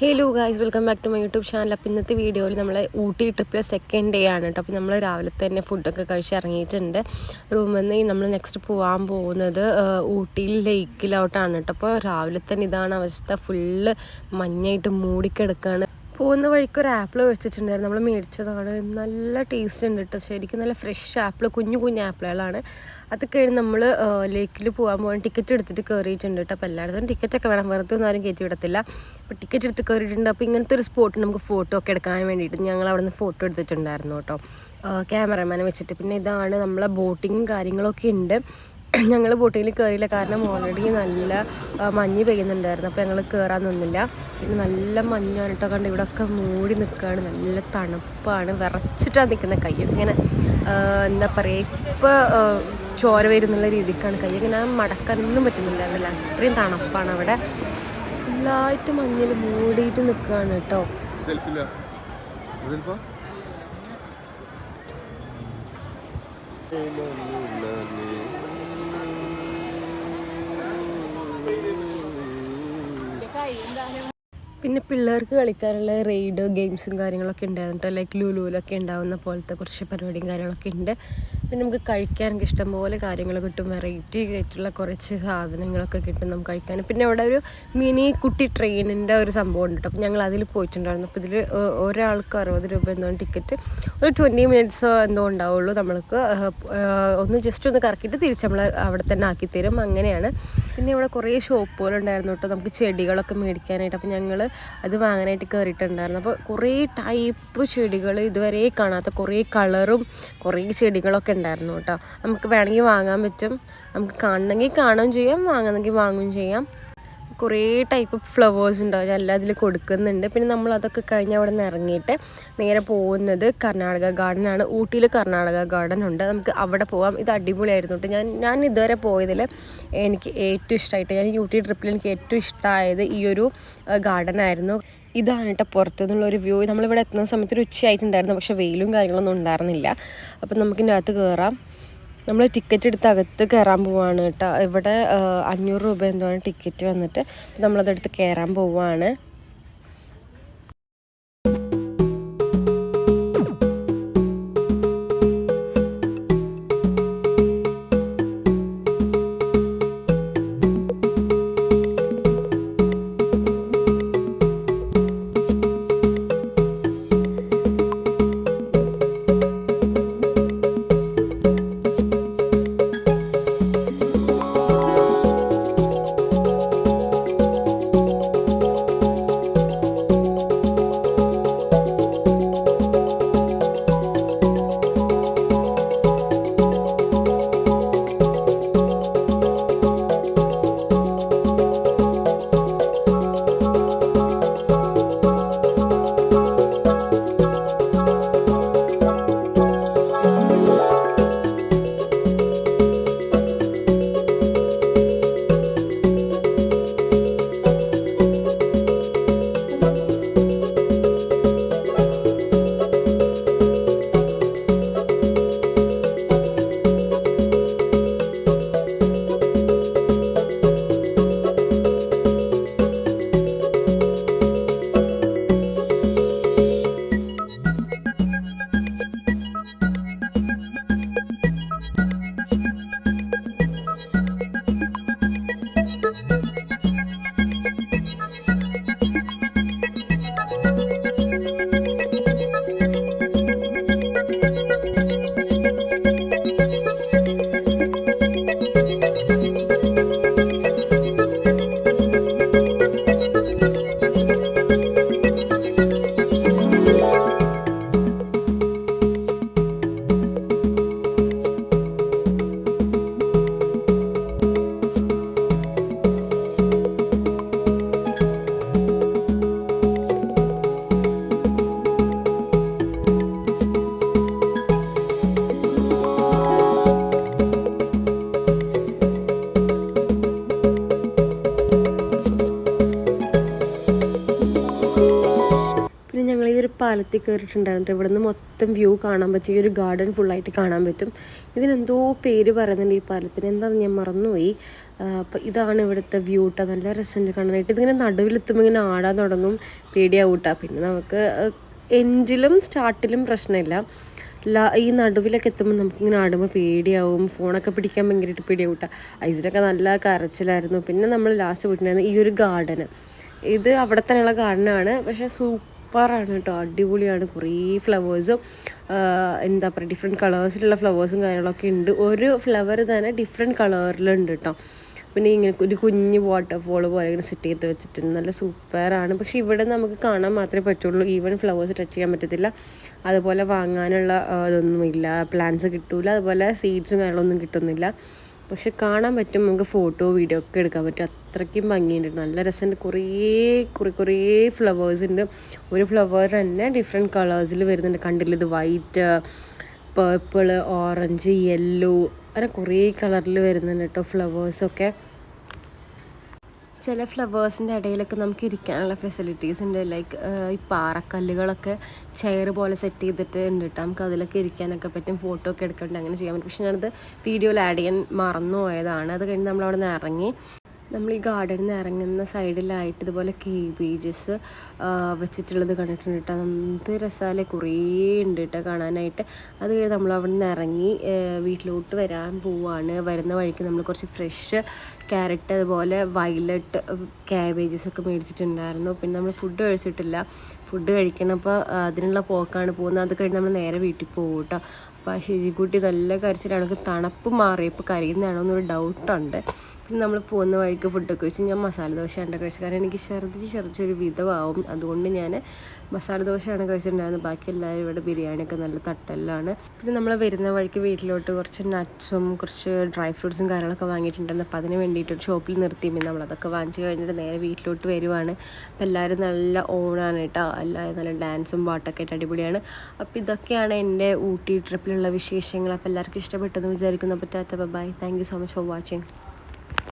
Hello guys, welcome back to my YouTube channel. അപ്പോൾ ഇന്നത്തെ വീഡിയോയിൽ നമ്മൾ ഊട്ടി ട്രിപ്പിലെ സെക്കൻഡ് ഡേ ആണ് കേട്ടോ. അപ്പോൾ നമ്മൾ രാവിലെ തന്നെ ഫുഡൊക്കെ കഴിച്ച് ഇറങ്ങിയിട്ടുണ്ട്. റൂമിൽ നിന്ന് നമ്മൾ നെക്സ്റ്റ് പോകാൻ പോകുന്നത് ഊട്ടിയിൽ ലേക്കിലോട്ടാണ് കേട്ടോ. അപ്പോൾ രാവിലെ തന്നെ ഇതാണ് അവസ്ഥ, ഫുള്ള് മഞ്ഞായിട്ട് മൂടിക്കിടക്കുകയാണ്. പോകുന്ന വഴിക്ക് ഒരു ആപ്പിൾ വെച്ചിട്ടുണ്ടായിരുന്നു, നമ്മൾ മേടിച്ചതാണ്. നല്ല ടേസ്റ്റ് ഉണ്ട് കേട്ടോ, ശരിക്കും നല്ല ഫ്രഷ് ആപ്പിൾ, കുഞ്ഞു കുഞ്ഞു ആപ്പിളുകളാണ്. അത് കഴിഞ്ഞ് നമ്മൾ ലേക്കിൽ പോകാൻ ടിക്കറ്റ് എടുത്തിട്ട് കയറിയിട്ടുണ്ട് കേട്ടോ. അപ്പോൾ എല്ലായിടത്തും ടിക്കറ്റൊക്കെ വേണം, വെറുതെ ഒന്നും ആരും കയറ്റി വിടത്തില്ല. അപ്പോൾ ടിക്കറ്റ് എടുത്ത് കയറിയിട്ടുണ്ട്. അപ്പോൾ ഇങ്ങനത്തെ ഒരു സ്പോട്ട് നമുക്ക് ഫോട്ടോ ഒക്കെ എടുക്കാൻ വേണ്ടിയിട്ട് ഞങ്ങൾ അവിടെ നിന്ന് ഫോട്ടോ എടുത്തിട്ടുണ്ടായിരുന്നു കേട്ടോ, ക്യാമറമാനെ വെച്ചിട്ട്. പിന്നെ ഇതാണ് നമ്മളെ ബോട്ടിങ്ങും കാര്യങ്ങളൊക്കെ ഉണ്ട്. ഞങ്ങൾ ബോട്ടിങ്ങിൽ കയറിയില്ല, കാരണം ഓൾറെഡി നല്ല മഞ്ഞ് പെയ്യുന്നുണ്ടായിരുന്നു. അപ്പോൾ ഞങ്ങൾ കയറാൻ നിന്നില്ല. പിന്നെ നല്ല മഞ്ഞാണ് കേട്ടോ, കണ്ട് ഇവിടെ ഒക്കെ മൂടി നിൽക്കുകയാണ്, നല്ല തണുപ്പാണ്, വിറച്ചിട്ടാണ് നിൽക്കുന്ന. കയ്യൊക്കെ ഇങ്ങനെ എന്താ പറയുക, ഇപ്പോൾ ചോര വരുന്നുള്ള രീതിക്കാണ്. കയ്യൊക്കെ ഞാൻ മടക്കാനൊന്നും പറ്റുന്നുണ്ടായിരുന്നില്ല, അത്രയും തണുപ്പാണ് അവിടെ. ഫുള്ളായിട്ട് മഞ്ഞിൽ മൂടിയിട്ട് നിൽക്കുകയാണ് കേട്ടോ. പിന്നെ പിള്ളേർക്ക് കളിക്കാനുള്ള റൈഡ് ഗെയിംസും കാര്യങ്ങളൊക്കെ ഉണ്ടായിരുന്നു കേട്ടോ. ലൈക്ക് ലുലുവിലൊക്കെ ഉണ്ടാവുന്ന പോലത്തെ കുറച്ച് പരിപാടിയും കാര്യങ്ങളൊക്കെ ഉണ്ട്. പിന്നെ നമുക്ക് കഴിക്കാനൊക്കെ ഇഷ്ടംപോലെ കാര്യങ്ങൾ കിട്ടും, വെറൈറ്റി ആയിട്ടുള്ള കുറച്ച് സാധനങ്ങളൊക്കെ കിട്ടും നമുക്ക് കഴിക്കാൻ. പിന്നെ അവിടെ ഒരു മിനി കുട്ടി ട്രെയിനിൻ്റെ ഒരു സംഭവം ഉണ്ട് കേട്ടോ. അപ്പോൾ ഞങ്ങൾ അതിൽ പോയിട്ടുണ്ടായിരുന്നു. അപ്പോൾ ഇതിൽ ഒരാൾക്ക് 60 രൂപ എന്തോ ടിക്കറ്റ്, ഒരു 20 മിനിറ്റ്സ് എന്തോ ഉണ്ടാവുള്ളൂ. നമ്മൾക്ക് ഒന്ന് ജസ്റ്റ് ഒന്ന് കറക്കിയിട്ട് തിരിച്ച് നമ്മൾ അവിടെ തന്നെ ആക്കി തരും, അങ്ങനെയാണ്. പിന്നെ ഇവിടെ കുറേ ഷോപ്പുകളുണ്ടായിരുന്നു കേട്ടോ, നമുക്ക് ചെടികളൊക്കെ മേടിക്കാനായിട്ട്. അപ്പോൾ ഞങ്ങൾ അത് വാങ്ങാനായിട്ട് കയറിയിട്ടുണ്ടായിരുന്നു. അപ്പോൾ കുറേ ടൈപ്പ് ചെടികൾ, ഇതുവരെ കാണാത്ത കുറേ കളറും കുറേ ചെടികളൊക്കെ ഉണ്ടായിരുന്നു കേട്ടോ. നമുക്ക് വേണമെങ്കിൽ വാങ്ങാൻ പറ്റും, നമുക്ക് കാണണമെങ്കിൽ കാണുകയും ചെയ്യാം, വാങ്ങണമെങ്കിൽ വാങ്ങുകയും ചെയ്യാം. കുറേ ടൈപ്പ് ഫ്ലവേഴ്സ് ഉണ്ടാവും, എല്ലാം അതിൽ കൊടുക്കുന്നുണ്ട്. പിന്നെ നമ്മൾ അതൊക്കെ കഴിഞ്ഞ് അവിടെ നിന്ന് ഇറങ്ങിയിട്ട് നേരെ പോകുന്നത് കർണാടക ഗാർഡനാണ്. ഊട്ടിയിൽ കർണാടക ഗാർഡൻ ഉണ്ട്, നമുക്ക് അവിടെ പോകാം. ഇത് അടിപൊളിയായിരുന്നു കേട്ടോ. ഞാൻ ഇതുവരെ പോയതിൽ എനിക്ക് ഏറ്റവും ഇഷ്ടമായിട്ട്, ഞാൻ ഊട്ടി ട്രിപ്പിൽ എനിക്ക് ഏറ്റവും ഇഷ്ടമായത് ഈ ഒരു ഗാർഡനായിരുന്നു. ഇതാണ് കേട്ടോ പുറത്തു നിന്നുള്ളൊരു വ്യൂ. നമ്മളിവിടെ എത്തുന്ന സമയത്ത് ഒരു ഉച്ചയായിട്ടുണ്ടായിരുന്നു, പക്ഷേ വെയിലും കാര്യങ്ങളൊന്നും ഉണ്ടായിരുന്നില്ല. അപ്പം നമുക്കിൻ്റെ അകത്ത് കയറാം. നമ്മൾ ടിക്കറ്റ് എടുത്ത് അകത്ത് കയറാൻ പോവുകയാണ് കേട്ടോ. ഇവിടെ 500 രൂപ എന്താണ് ടിക്കറ്റ് വന്നിട്ട്, നമ്മളതെടുത്ത് കയറാൻ പോവുകയാണ്. പാലത്തിൽ കയറിയിട്ടുണ്ടായിരുന്നു. ഇവിടെ നിന്ന് മൊത്തം വ്യൂ കാണാൻ പറ്റും, ഈ ഒരു ഗാർഡൻ ഫുള്ളായിട്ട് കാണാൻ പറ്റും. ഇതിനെന്തോ പേര് പറയുന്നുണ്ട് ഈ പാലത്തിന്, എന്താണെന്ന് ഞാൻ മറന്നുപോയി. അപ്പോൾ ഇതാണ് ഇവിടുത്തെ വ്യൂ കേട്ടോ. നല്ല രസമുണ്ട് കാണാനായിട്ട്. ഇതിങ്ങനെ നടുവിലെത്തുമ്പോൾ ഇങ്ങനെ ആടാൻ തുടങ്ങും, പേടിയാവും കേട്ടോ. പിന്നെ നമുക്ക് എൻഡിലും സ്റ്റാർട്ടിലും പ്രശ്നമില്ല, ഈ നടുവിലൊക്കെ എത്തുമ്പോൾ നമുക്കിങ്ങനെ ആടുമ്പോൾ പേടിയാവും, ഫോണൊക്കെ പിടിക്കാൻ ഭയങ്കരമായിട്ട് പേടിയാവും കേട്ടോ. ഐസിനൊക്കെ നല്ല കരച്ചിലായിരുന്നു. പിന്നെ നമ്മൾ ലാസ്റ്റ് പോയിട്ടുണ്ടായിരുന്നു ഈ ഒരു ഗാർഡന്. ഇത് അവിടെ തന്നെയുള്ള ഗാർഡനാണ്, പക്ഷേ സൂപ്പറാണ് കേട്ടോ, അടിപൊളിയാണ്. കുറേ ഫ്ലവേഴ്സും എന്താ പറയുക, ഡിഫറെൻറ്റ് കളേഴ്സിലുള്ള ഫ്ലവേഴ്സും കാര്യങ്ങളൊക്കെ ഉണ്ട്. ഒരു ഫ്ലവർ തന്നെ ഡിഫറെൻറ്റ് കളറിലുണ്ട് കേട്ടോ. പിന്നെ ഇങ്ങനെ ഒരു കുഞ്ഞ് വാട്ടർഫോൾ പോലെ ഇങ്ങനെ സെറ്റ് ചെയ്ത് വെച്ചിട്ടുണ്ട്, നല്ല സൂപ്പറാണ്. പക്ഷേ ഇവിടെ നമുക്ക് കാണാൻ മാത്രമേ പറ്റുള്ളൂ, ഈവൻ ഫ്ലവേഴ്സ് ടച്ച് ചെയ്യാൻ പറ്റത്തില്ല. അതുപോലെ വാങ്ങാനുള്ള ഇതൊന്നുമില്ല, പ്ലാന്റ്സ് കിട്ടില്ല, അതുപോലെ സീഡ്സും കാര്യങ്ങളൊന്നും കിട്ടുന്നില്ല. പക്ഷെ കാണാൻ പറ്റും, നമുക്ക് ഫോട്ടോ വീഡിയോ ഒക്കെ എടുക്കാൻ പറ്റും. അത്രയ്ക്കും ഭംഗിയുണ്ട്, നല്ല രസമുണ്ട്. കുറേ ഫ്ലവേഴ്സ് ഉണ്ട്. ഒരു ഫ്ലവർ തന്നെ ഡിഫറെൻറ്റ് കളേഴ്സിൽ വരുന്നുണ്ട്, കണ്ടില്ല? ഇത് വൈറ്റ്, പേർപ്പിൾ, ഓറഞ്ച്, യെല്ലോ, അങ്ങനെ കുറേ കളറിൽ വരുന്നുണ്ട് കേട്ടോ ഫ്ലവേഴ്സൊക്കെ. ചില ഫ്ലവേഴ്സിൻ്റെ ഇടയിലൊക്കെ നമുക്ക് ഇരിക്കാനുള്ള ഫെസിലിറ്റീസ് ഉണ്ട്. ലൈക്ക് ഈ പാറക്കല്ലുകളൊക്കെ ചെയർ പോലെ സെറ്റ് ചെയ്തിട്ട് ഉണ്ട് കേട്ടോ. നമുക്ക് അതിലൊക്കെ ഇരിക്കാനൊക്കെ പറ്റും, ഫോട്ടോ ഒക്കെ എടുക്കേണ്ട, അങ്ങനെ ചെയ്യാൻ പറ്റും. പക്ഷെ ഞാനത് വീഡിയോയിൽ ആഡ് ചെയ്യാൻ മറന്നു പോയതാണ്. അത് കഴിഞ്ഞ് നമ്മളവിടെ നിന്ന് ഇറങ്ങി. നമ്മൾ ഈ ഗാർഡനിൽ നിന്ന് ഇറങ്ങുന്ന സൈഡിലായിട്ട് ഇതുപോലെ കേബേജസ് വെച്ചിട്ടുള്ളത് കണ്ടിട്ടുണ്ട് കേട്ടോ. എന്ത് രസമല്ലേ, കുറേ ഉണ്ട് കേട്ടോ കാണാനായിട്ട്. അത് കഴിഞ്ഞ് നമ്മൾ അവിടെ നിന്ന് ഇറങ്ങി വീട്ടിലോട്ട് വരാൻ പോവാണ്. വരുന്ന വഴിക്ക് നമ്മൾ കുറച്ച് ഫ്രഷ് ക്യാരറ്റ്, അതുപോലെ വയലറ്റ് ക്യാബേജസ് ഒക്കെ മേടിച്ചിട്ടുണ്ടായിരുന്നു. പിന്നെ നമ്മൾ ഫുഡ് കഴിച്ചിട്ടില്ല, ഫുഡ് കഴിക്കണം. അപ്പോൾ അതിനുള്ള പോക്കാണ് പോകുന്നത്. അത് കഴിഞ്ഞ് നമ്മൾ നേരെ വീട്ടിൽ പോകും കേട്ടോ. അപ്പോൾ ആ ശുചിക്കുട്ടി നല്ല കരച്ചിലാണ്, തണുപ്പ് മാറി ഇപ്പോൾ കരയുന്നതാണോ എന്നൊരു ഡൗട്ടുണ്ട്. പിന്നെ നമ്മൾ പോകുന്ന വഴിക്ക് ഫുഡൊക്കെ കഴിച്ച് ഞാൻ മസാല ദോശയാണ് കഴിച്ചത്. കാരണം എനിക്ക് ഛർദ്ദിച്ചൊരു വിധമാവും, അതുകൊണ്ട് ഞാൻ മസാല ദോശയാണ് കഴിച്ചിട്ടുണ്ടായിരുന്നത്. ബാക്കി എല്ലാവരും ഇവിടെ ബിരിയാണിയൊക്കെ നല്ല തട്ടെല്ലാണ്. പിന്നെ നമ്മൾ വരുന്ന വഴിക്ക് വീട്ടിലോട്ട് കുറച്ച് നട്ട്സും കുറച്ച് ഡ്രൈ ഫ്രൂട്ട്സും കാര്യങ്ങളൊക്കെ വാങ്ങിയിട്ടുണ്ടായിരുന്നു. അപ്പോൾ അതിന് വേണ്ടിയിട്ട് ഷോപ്പിൽ നിർത്തി. പിന്നെ നമ്മളതൊക്കെ വാങ്ങിച്ച് കഴിഞ്ഞിട്ട് നേരെ വീട്ടിലോട്ട് വരുവാണ്. അപ്പോൾ എല്ലാവരും നല്ല ഓണാണ് കേട്ടോ, എല്ലാവരും നല്ല ഡാൻസും പാട്ടൊക്കെ ആയിട്ട് അടിപൊളിയാണ്. അപ്പോൾ ഇതൊക്കെയാണ് എൻ്റെ ഊട്ടി ട്രിപ്പിലുള്ള വിശേഷങ്ങൾ. അപ്പോൾ എല്ലാവർക്കും ഇഷ്ടപ്പെട്ടെന്ന് വിചാരിക്കുന്നു. അപ്പോൾ Tata by, thank you so much for watching.